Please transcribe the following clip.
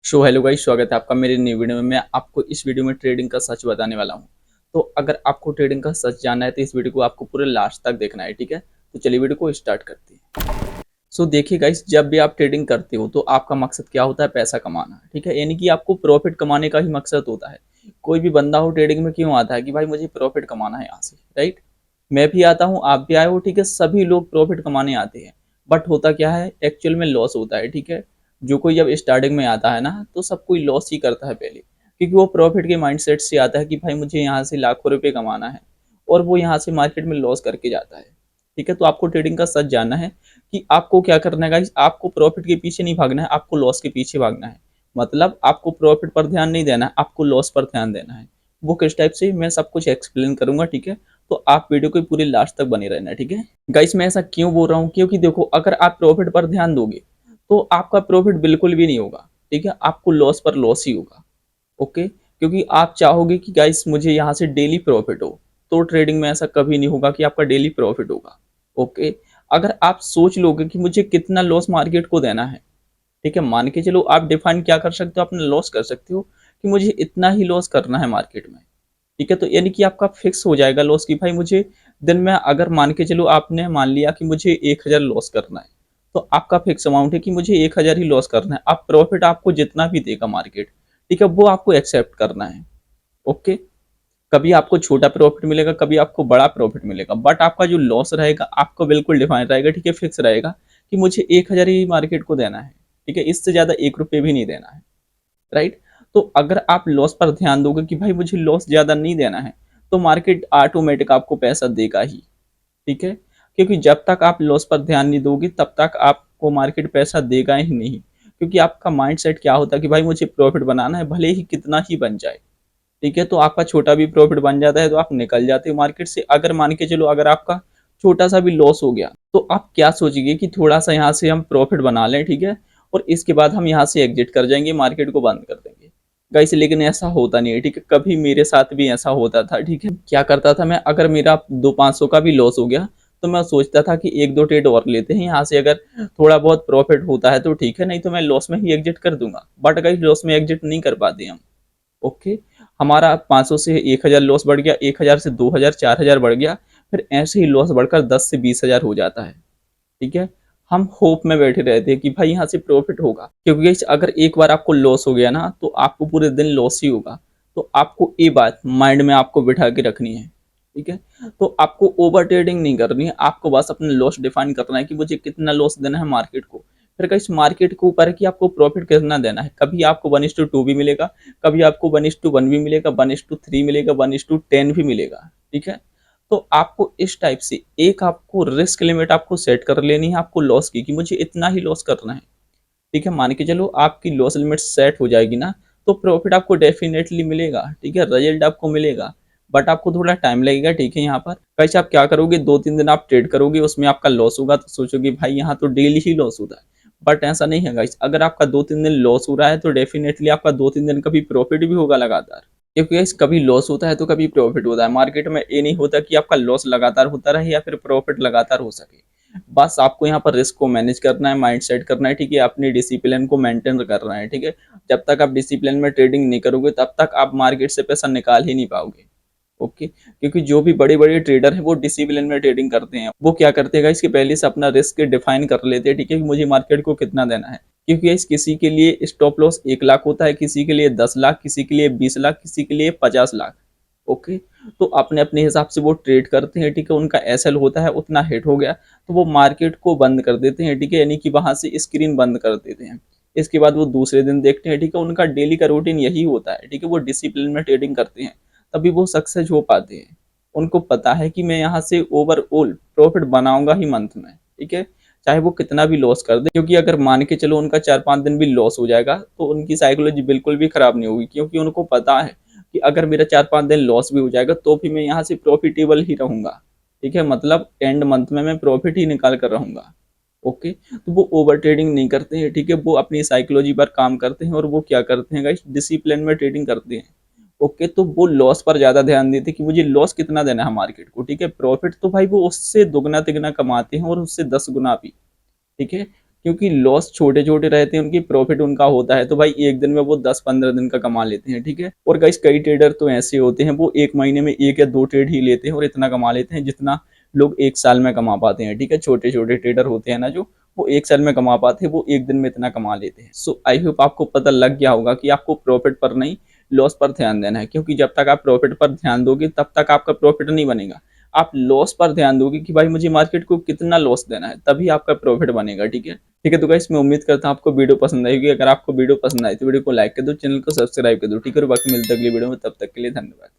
Hello guys, स्वागत है आपका मेरे नई वीडियो में। मैं आपको इस वीडियो में ट्रेडिंग का सच बताने वाला हूं। तो अगर आपको ट्रेडिंग का सच जानना है तो इस वीडियो को आपको पूरे लास्ट तक देखना है, ठीक है। तो चलिए वीडियो को स्टार्ट करते हैं। देखिए गाइस, जब भी आप ट्रेडिंग करते हो तो आपका मकसद क्या होता है? पैसा कमाना, ठीक है। यानी कि आपको प्रॉफिट कमाने का ही मकसद होता है। कोई भी बंदा हो ट्रेडिंग में क्यों आता है कि भाई मुझे प्रॉफिट कमाना है यहाँ से, राइट। मैं भी आता हूँ, आप भी आए हो, ठीक है। सभी लोग प्रॉफिट कमाने आते हैं। बट होता क्या है, एक्चुअल में लॉस होता है, ठीक है। जो कोई जब स्टार्टिंग में आता है ना, तो सब कोई लॉस ही करता है पहले, क्योंकि वो प्रॉफिट के माइंडसेट से आता है कि भाई मुझे यहाँ से लाखों रुपए कमाना है, और वो यहाँ से मार्केट में लॉस करके जाता है, ठीक है। तो आपको ट्रेडिंग का सच जानना है कि आपको क्या करना है गाइस। आपको प्रॉफिट के पीछे नहीं भागना है, आपको लॉस के पीछे भागना है। मतलब आपको प्रॉफिट पर ध्यान नहीं देना है, आपको लॉस पर ध्यान देना है। वो किस टाइप से, मैं सब कुछ एक्सप्लेन करूंगा, ठीक है। तो आप वीडियो को पूरी लास्ट तक बने रहना, ठीक है गाइस। मैं ऐसा क्यों बोल रहा हूँ, क्योंकि देखो, अगर आप प्रॉफिट पर ध्यान दोगे तो आपका प्रॉफिट बिल्कुल भी नहीं होगा, ठीक है। आपको लॉस पर लॉस ही होगा, ओके। क्योंकि आप चाहोगे कि गाइस मुझे यहाँ से डेली प्रॉफिट हो, तो ट्रेडिंग में ऐसा कभी नहीं होगा कि आपका डेली प्रॉफिट होगा, ओके। अगर आप सोच लोगे कि मुझे कितना लॉस मार्केट को देना है, ठीक है, मान के चलो, आप डिफाइन क्या कर सकते हो, अपना लॉस कर सकते हो कि मुझे इतना ही लॉस करना है मार्केट में, ठीक है। तो यानी कि आपका फिक्स हो जाएगा लॉस की भाई मुझे दिन में, अगर मान के चलो आपने मान लिया कि मुझे 1,000 लॉस करना है, तो आपका फिक्स अमाउंट है कि मुझे 1,000 ही लॉस करना है। आप प्रॉफिट आपको जितना भी देगा मार्केट, ठीक है, वो आपको एक्सेप्ट करना है, ओके। कभी आपको छोटा प्रॉफिट मिलेगा, कभी आपको बड़ा प्रॉफिट मिलेगा, बट आपका जो लॉस रहेगा आपको बिल्कुल डिफाइन रहेगा, ठीक है, फिक्स रहेगा कि मुझे 1,000 ही मार्केट को देना है, ठीक है। इससे ज्यादा 1 रुपये भी नहीं देना है, राइट। तो अगर आप लॉस पर ध्यान दोगे कि भाई मुझे लॉस ज्यादा नहीं देना है, तो मार्केट ऑटोमेटिक आपको पैसा देगा ही, ठीक है। क्योंकि जब तक आप लॉस पर ध्यान नहीं दोगे तब तक आपको मार्केट पैसा देगा ही नहीं, क्योंकि आपका माइंड सेट क्या होता है कि भाई मुझे प्रॉफिट बनाना है, भले ही कितना ही बन जाए, ठीक है। तो आपका छोटा भी प्रॉफिट बन जाता है तो आप निकल जाते हो मार्केट से। अगर मान के चलो, अगर आपका छोटा सा भी लॉस हो गया, तो आप क्या सोचेंगे कि थोड़ा सा यहाँ से हम प्रॉफिट बना लें, ठीक है, और इसके बाद हम यहाँ से एग्जिट कर जाएंगे, मार्केट को बंद कर देंगे गाइस। लेकिन ऐसा होता नहीं है, ठीक है। कभी मेरे साथ भी ऐसा होता था, ठीक है। क्या करता था मैं, अगर मेरा 200-500 का भी लॉस हो गया, तो मैं सोचता था कि एक दो ट्रेड और लेते हैं यहाँ से, अगर थोड़ा बहुत प्रॉफिट होता है तो ठीक है, नहीं तो मैं लॉस में ही एग्जिट कर दूंगा। बट गाइस, लॉस में एग्जिट नहीं कर पाते हम, ओके। हमारा 500 से 1,000 लॉस बढ़ गया, 1,000 से 2,000, 4,000 बढ़ गया, फिर ऐसे ही लॉस बढ़कर 10 से 20,000 हो जाता है, ठीक है। हम होप में बैठे रहते हैं कि भाई यहाँ से प्रॉफिट होगा, क्योंकि guys, अगर एक बार आपको लॉस हो गया ना, तो आपको पूरे दिन लॉस ही होगा। तो आपको ये बात माइंड में आपको बिठा के रखनी है, ठीक है। तो आपको ओवर ट्रेडिंग नहीं करनी है, आपको बस अपना लॉस डिफाइन करना है कि मुझे कितना लॉस देना है मार्केट को। फिर गाइस, मार्केट के ऊपर है कि आपको प्रॉफिट कितना देना है। कभी आपको 1:2 भी मिलेगा, कभी आपको 1:1 भी मिलेगा, 1:3 मिलेगा, 1:10 भी मिलेगा, ठीक है। तो आपको इस टाइप से एक आपको रिस्क लिमिट आपको सेट कर लेनी है, आपको लॉस की, कि मुझे इतना ही लॉस करना है, ठीक है। मान के चलो आपकी लॉस लिमिट सेट हो जाएगी ना, तो प्रॉफिट आपको डेफिनेटली मिलेगा, ठीक है, रिजल्ट आपको मिलेगा। बट आपको थोड़ा टाइम लगेगा, ठीक है। यहाँ पर कैसे आप क्या करोगे, 2-3 दिन आप ट्रेड करोगे, उसमें आपका लॉस होगा तो सोचोगे भाई यहाँ तो डेली ही लॉस होता है। बट ऐसा नहीं है गाइस, अगर आपका 2-3 दिन लॉस हो रहा है तो डेफिनेटली आपका 2-3 दिन कभी प्रॉफिट भी होगा लगातार, क्योंकि गाइस कभी लॉस होता है तो कभी प्रॉफिट होता है मार्केट में। ये नहीं होता कि आपका लॉस लगातार होता रहे या फिर प्रॉफिट लगातार हो सके। बस आपको यहाँ पर रिस्क को मैनेज करना है, माइंड सेट करना है, ठीक है, अपनी डिसिप्लिन को मेंटेन करना है, ठीक है। जब तक आप डिसिप्लिन में ट्रेडिंग नहीं करोगे तब तक आप मार्केट से पैसा निकाल ही नहीं पाओगे, ओके। क्योंकि जो भी बड़े बड़े ट्रेडर हैं वो डिसिप्लिन में ट्रेडिंग करते हैं। वो क्या करते हैं, इसके पहले से अपना रिस्क डिफाइन कर लेते हैं, ठीक है, कि मुझे मार्केट को कितना देना है। क्योंकि इस किसी के लिए स्टॉप लॉस 1 लाख होता है, किसी के लिए 10 लाख, किसी के लिए 20 लाख, किसी के लिए 50 लाख, ओके। तो अपने अपने हिसाब से वो ट्रेड करते हैं, ठीक है। उनका एसएल होता है, उतना हिट हो गया तो वो मार्केट को बंद कर देते हैं, ठीक है, यानी कि वहां से स्क्रीन बंद कर देते हैं। इसके बाद वो दूसरे दिन देखते हैं, ठीक है, उनका डेली का रूटीन यही होता है, ठीक है। वो डिसिप्लिन में ट्रेडिंग करते हैं, तभी वो सक्सेस हो पाते हैं। उनको पता है कि मैं यहाँ से ओवरऑल प्रॉफिट बनाऊंगा ही मंथ में, ठीक है, चाहे वो कितना भी लॉस कर दे। क्योंकि अगर मान के चलो उनका 4-5 दिन भी लॉस हो जाएगा तो उनकी साइकोलॉजी बिल्कुल भी खराब नहीं होगी, क्योंकि उनको पता है कि अगर मेरा 4-5 दिन लॉस भी हो जाएगा तो भी मैं यहाँ से प्रॉफिटेबल ही रहूंगा, ठीक है। मतलब एंड मंथ में मैं प्रॉफिट ही निकाल कर रहूंगा, ओके। तो वो ओवर ट्रेडिंग नहीं करते हैं, ठीक है। वो अपनी साइकोलॉजी पर काम करते हैं और वो क्या करते हैं गाइस, डिसिप्लिन में ट्रेडिंग करते हैं, ओके। तो वो लॉस पर ज्यादा ध्यान देते हैं कि मुझे लॉस कितना देना है मार्केट को, ठीक है। प्रॉफिट तो भाई वो उससे दुगना तिगना कमाते हैं और उससे 10 गुना भी, ठीक है। क्योंकि लॉस छोटे छोटे रहते हैं, उनकी प्रॉफिट उनका होता है तो भाई एक दिन में वो 10-15 दिन का कमा लेते हैं, ठीक है। और गाइस कई ट्रेडर तो ऐसे होते हैं वो एक महीने में एक या दो ट्रेड ही लेते हैं और इतना कमा लेते हैं जितना लोग एक साल में कमा पाते हैं, ठीक है। छोटे छोटे ट्रेडर होते हैं ना जो, वो एक साल में कमा पाते हैं, वो एक दिन में इतना कमा लेते हैं। सो आई होप आपको पता लग गया होगा कि आपको प्रॉफिट पर नहीं लॉस पर ध्यान देना है, क्योंकि जब तक आप प्रॉफिट पर ध्यान दोगे तब तक आपका प्रॉफिट नहीं बनेगा। आप लॉस पर ध्यान दोगे कि भाई मुझे मार्केट को कितना लॉस देना है, तभी आपका प्रॉफिट बनेगा, ठीक है। ठीक है, तो गाइस मैं उम्मीद करता हूँ आपको वीडियो पसंद आएगी। अगर आपको वीडियो पसंद आई तो वीडियो को लाइक कर दो, चैनल को सब्सक्राइब कर दो, ठीक है। और बाकी मिलते हैं अगली वीडियो में, तब तक के लिए धन्यवाद।